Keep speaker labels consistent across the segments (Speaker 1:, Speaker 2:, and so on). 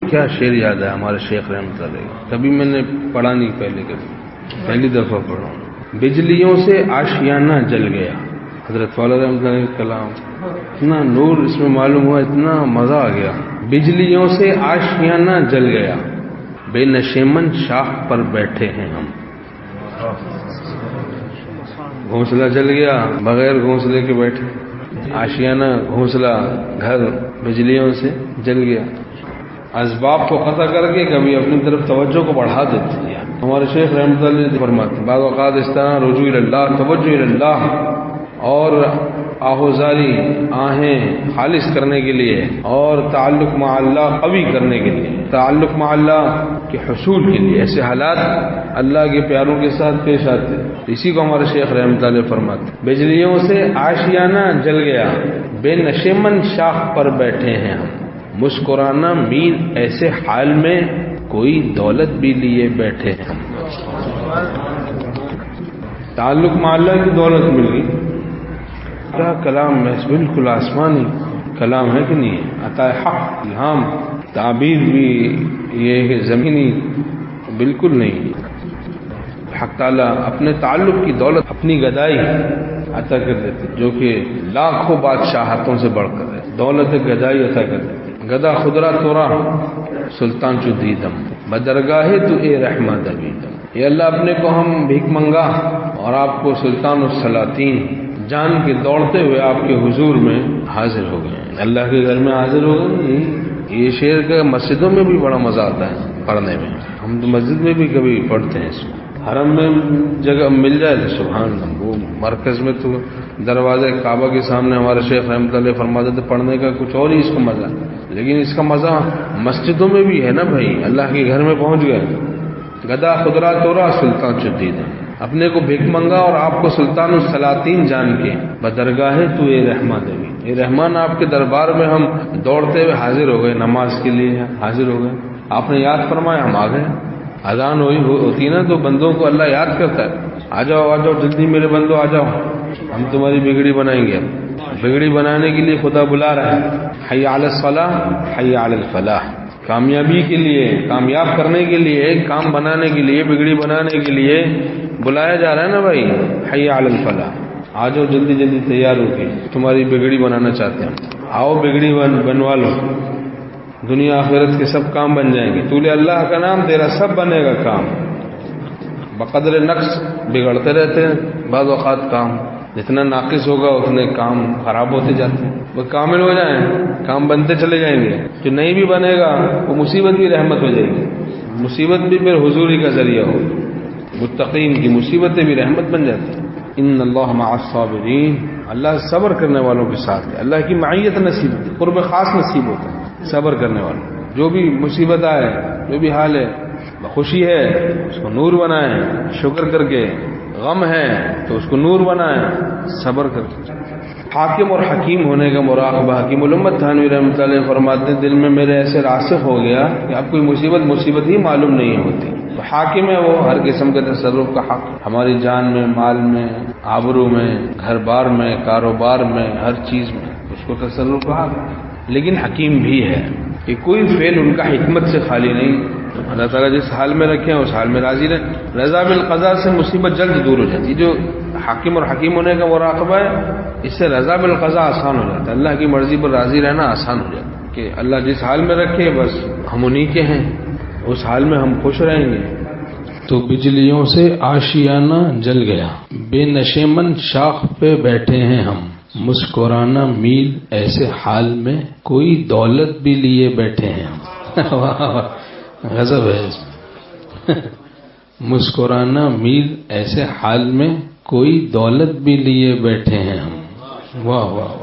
Speaker 1: کیا شعر یاد ہے ہمارے شیخ رحمۃ اللہ علیہ، کبھی میں نے پڑھا نہیں، پہلی دفعہ پڑھا ہوں۔ بجلیوں سے آشیانہ جل گیا، حضرت والا رحمۃ اللہ علیہ کلام، اتنا نور اس میں معلوم ہوا، اتنا مزہ آ گیا۔ بجلیوں سے آشیانہ جل گیا، بے نشیمن شاخ پر بیٹھے ہیں ہم۔ گھونسلہ جل گیا، بغیر گھونسلے کے بیٹھے، آشیانہ گھونسلہ گھر بجلیوں سے جل گیا۔ اسباب کو قطع کر کے کبھی اپنی طرف توجہ کو بڑھا دیتے ہیں۔ ہمارے شیخ رحمۃ اللہ علیہ فرماتے ہیں بعض اوقات اس طرح رجوع اللہ، توجہ اللہ اور آہوزاری آہیں خالص کرنے کے لیے اور تعلق مع اللہ قوی کرنے کے لیے، تعلق مع اللہ کے حصول کے لیے ایسے حالات اللہ کے پیاروں کے ساتھ پیش آتے ہیں۔ اسی کو ہمارے شیخ رحمۃ اللہ علیہ فرماتے ہیں بجلیوں سے آشیانہ جل گیا، بے نشیمن شاخ پر بیٹھے ہیں ہم، مسکرانا میر ایسے حال میں کوئی دولت بھی لیے بیٹھے ہیں ہم۔ تعلق مع اللہ کی دولت مل گئی، کیا کلام ہے، بالکل آسمانی کلام ہے کہ نہیں ہے، عطا حق الہام، تعبیر بھی یہ ہے زمینی بالکل نہیں۔ حق تعالیٰ اپنے تعلق کی دولت، اپنی گدائی عطا کر دیتے جو کہ لاکھوں بادشاہتوں سے بڑھ کر ہے، دولت گدائی عطا کر دیتے۔ گدا خدرہ تورا سلطان چو دیدم بدرگاہ تو اے رحمہ دویدم۔ یہ اللہ اپنے کو ہم بھیک منگا اور آپ کو سلطان السلاطین جان کے دوڑتے ہوئے آپ کے حضور میں حاضر ہو گئے، اللہ کے گھر میں حاضر ہو گئے۔ یہ شعر کا مسجدوں میں بھی بڑا مزہ آتا ہے پڑھنے میں، ہم تو مسجد میں بھی کبھی پڑھتے ہیں، اس کو حرم میں جگہ مل جائے تو سبحان اللہ، وہ مرکز میں تو دروازے کعبہ کے سامنے ہمارے شیخ رحمۃ اللہ فرماتے تھے پڑھنے کا کچھ اور ہی اس کا مزہ، لیکن اس کا مزہ مسجدوں میں بھی ہے نا بھائی، اللہ کے گھر میں پہنچ گئے۔ گدا خدرہ تورا سلطان چدید، اپنے کو بھیک منگا اور آپ کو سلطان السلاطین جان کے بدرگاہ تو اے رحمہ دوی، اے رحمان آپ کے دربار میں ہم دوڑتے ہوئے حاضر ہو گئے، نماز کے لیے حاضر ہو گئے، آپ نے یاد فرمایا ہم آ گئے۔ اذان ہوتی نا تو بندوں کو اللہ یاد کرتا ہے، آ جاؤ آ جاؤ جلدی میرے بندو آ جاؤ، ہم تمہاری بگڑی بنائیں گے۔ بگڑی بنانے کے لیے خدا بلا رہا ہے، حی علی الصلاح حی علی الفلاح، کامیابی کے لیے، کامیاب کرنے کے لیے، ایک کام بنانے کے لیے، بگڑی بنانے کے لیے بلایا جا رہا ہے نا بھائی، حی علی الفلاح، آ جاؤ جلدی جلدی تیار ہو کے، تمہاری بگڑی بنانا چاہتے ہیں، آؤ بگڑی بنوا لو، دنیا آخرت کے سب کام بن جائیں گے، تو لے اللہ کا نام تیرا سب بنے گا کام۔ بقدر نقص بگڑتے رہتے ہیں بعض اوقات کام، جتنا ناقص ہوگا اتنے کام خراب ہوتے جاتے ہیں، وہ کامل ہو جائیں کام بنتے چلے جائیں گے، جو نہیں بھی بنے گا وہ مصیبت بھی رحمت ہو جائے گی، مصیبت بھی پھر حضوری کا ذریعہ ہوگی، متقین کی مصیبتیں بھی رحمت بن جاتی ہیں۔ ان اللہ مع الصابرین، اللہ صبر کرنے والوں کے ساتھ ہے، اللہ کی معیت نصیب ہوتی ہے، قرب خاص نصیب ہوتا ہے صبر کرنے والوں، جو بھی مصیبت آئے، جو بھی حال ہے، خوشی ہے اس کو نور بنائیں شکر کر کے، غم ہے تو اس کو نور بنائیں صبر کر کے۔ حاکم اور حکیم ہونے کا مراقبہ، حکیم الامت تھانوی رحمۃ اللہ علیہ فرماتے ہیں دل میں میرے ایسے راسخ ہو گیا کہ اب کوئی مصیبت ہی معلوم نہیں ہوتی۔ تو حاکم ہے وہ، ہر قسم کے تصرف کا حق، ہماری جان میں، مال میں، آبرو میں، گھر بار میں، کاروبار میں، ہر چیز میں اس کو تصرف کا حق، لیکن حکیم بھی ہے کہ کوئی فعل ان کا حکمت سے خالی نہیں، اللہ تعالیٰ جس حال میں رکھے ہیں اس حال میں راضی رہے، رضا بالقضاء سے مصیبت جلد دور ہو جاتی ہے، جو حاکم اور حکیم ہونے کا مراقبہ ہے اس سے رضا بالقضاء آسان ہو جاتا ہے، اللہ کی مرضی پر راضی رہنا آسان ہو جاتا ہے کہ اللہ جس حال میں رکھے بس ہم انہی کے ہیں، اس حال میں ہم خوش رہیں گے۔ تو بجلیوں سے آشیانہ جل گیا، بے نشیمن شاخ پہ بیٹھے ہیں ہم، مسکرانا میل ایسے حال میں کوئی دولت بھی لیے بیٹھے ہیں ہم۔ غضب ہے، مسکرانا میل ایسے حال میں کوئی دولت بھی لیے بیٹھے ہیں ہم۔ واہ واہ،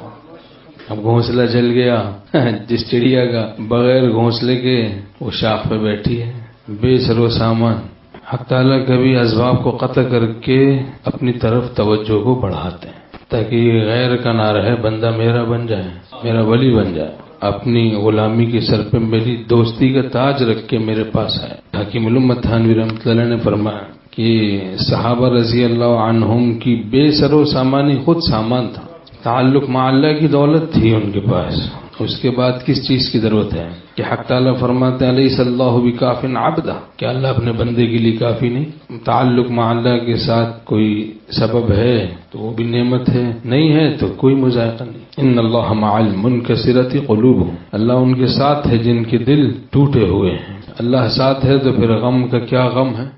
Speaker 1: اب گھونسلہ جل گیا، جس چڑیا کا بغیر گھونسلے کے وہ شاخ پہ بیٹھی ہے، بے سر و سامان۔ حق تعالیٰ کبھی اسباب کو قطع کر کے اپنی طرف توجہ کو بڑھاتے ہیں تاکہ غیر کا نہ رہے، بندہ میرا بن جائے، میرا ولی بن جائے، اپنی غلامی کے سر پہ میری دوستی کا تاج رکھ کے میرے پاس آئے۔ حکیم الامت تھانوی رحمۃ اللہ نے فرمایا کہ صحابہ رضی اللہ عنہم کی بے سر و سامانی خود سامان تھا، تعلق مع اللہ کی دولت تھی ان کے پاس، اس کے بعد کس چیز کی ضرورت ہے کہ حق تعالیٰ فرماتے ہیں الیس اللہ بکاف عبدہ، کیا اللہ اپنے بندے کے لیے کافی نہیں؟ تعلق مع اللہ کے ساتھ کوئی سبب ہے تو وہ بھی نعمت ہے، نہیں ہے تو کوئی مذائقہ نہیں۔ ان اللہ مع المنکسرۃ قلوبہم، اللہ ان کے ساتھ ہے جن کے دل ٹوٹے ہوئے ہیں۔ اللہ ساتھ ہے تو پھر غم کا کیا غم ہے؟